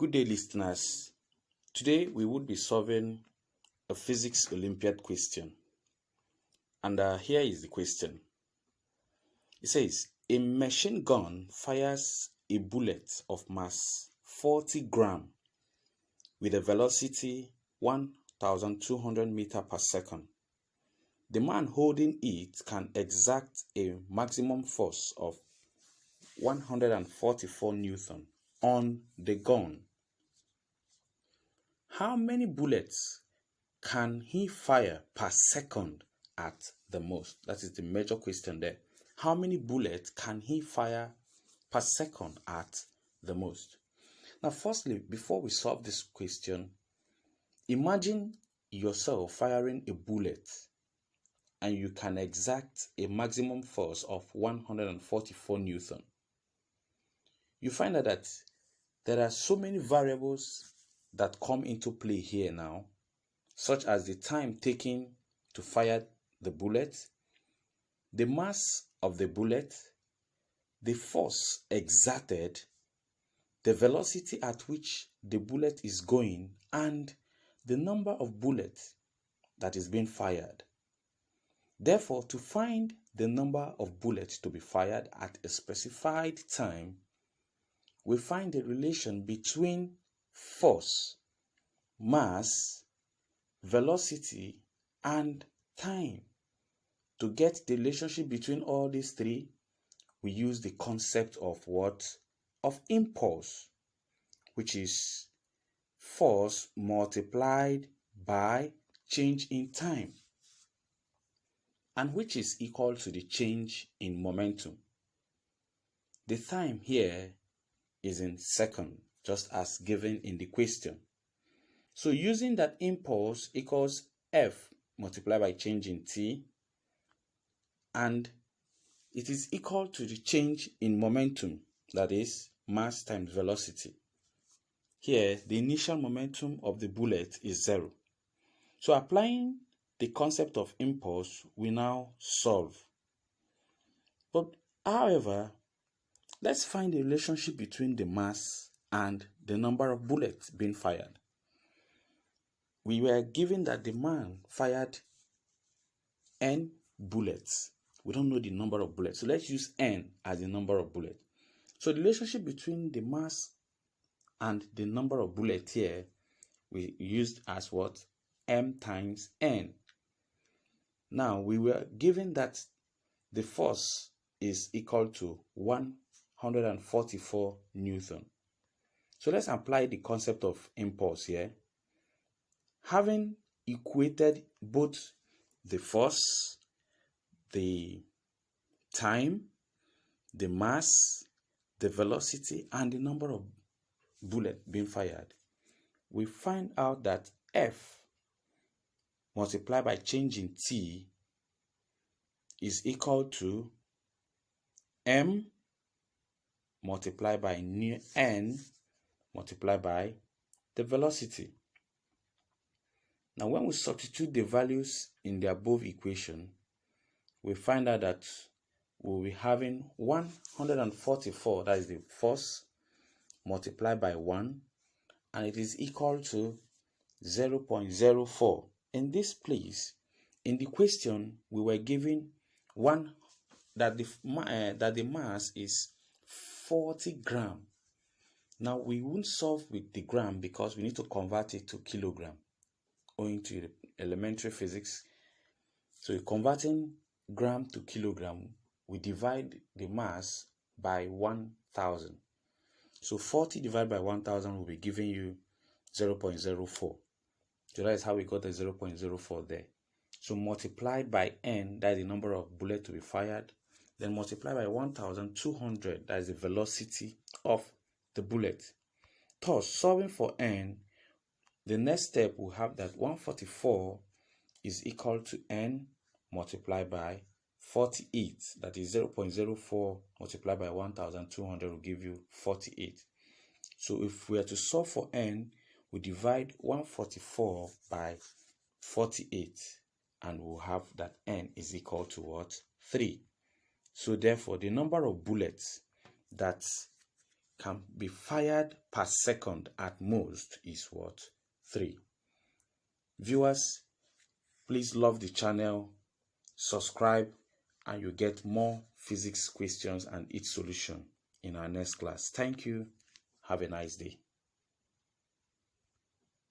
Good day, listeners. Today we would be solving a physics Olympiad question. And here is the question. It says, a machine gun fires a bullet of mass 40 gram with a velocity 1,200 meters per second. The man holding it can exert a maximum force of 144 Newton on the gun. How many bullets can he fire per second at the most? That is the major question there. How many bullets can he fire per second at the most? Now, firstly, before we solve this question, imagine yourself firing a bullet and you can exert a maximum force of 144 Newton. You find out that there are so many variables that come into play here now, such as the time taken to fire the bullet, the mass of the bullet, the force exerted, the velocity at which the bullet is going, and the number of bullets that is being fired. Therefore, to find the number of bullets to be fired at a specified time, we find a relation between force, mass, velocity, and time. To get the relationship between all these three, we use the concept of what? Of impulse, which is force multiplied by change in time, and which is equal to the change in momentum. The time here is in seconds, just as given in the question. So using that impulse equals F multiplied by change in t, and it is equal to the change in momentum, that is mass times velocity. Here, the initial momentum of the bullet is 0. So applying the concept of impulse, we now solve. But however, let's find the relationship between the mass and the number of bullets being fired. We were given that the man fired n bullets. We don't know the number of bullets. So let's use n as the number of bullets. So the relationship between the mass and the number of bullets here, we used as what? M times n. Now, we were given that the force is equal to 144 Newton. So let's apply the concept of impulse here. Having equated both the force, the time, the mass, the velocity, and the number of bullets being fired, we find out that F multiplied by change in t is equal to m multiplied by n multiplied by the velocity. Now, when we substitute the values in the above equation, we find out that we'll be having 144, that is the force, multiplied by 1, and it is equal to 0.04. In this place, in the question, we were given that the mass is 40 gram. Now, we won't solve with the gram because we need to convert it to kilogram, owing to the elementary physics. So, converting gram to kilogram, we divide the mass by 1,000. So, 40 divided by 1,000 will be giving you 0.04. So that is how we got the 0.04 there. So multiplied by n, that is the number of bullets to be fired. Then multiply by 1,200, that is the velocity of the bullet. Thus, solving for n, the next step will have that 144 is equal to n multiplied by 48. That is 0.04 multiplied by 1,200 will give you 48. So if we are to solve for n, we divide 144 by 48 and we'll have that n is equal to what? 3. So therefore, the number of bullets that can be fired per second at most is what? 3. Viewers, please love the channel, subscribe, and you get more physics questions and its solution in our next class. Thank you. Have a nice day.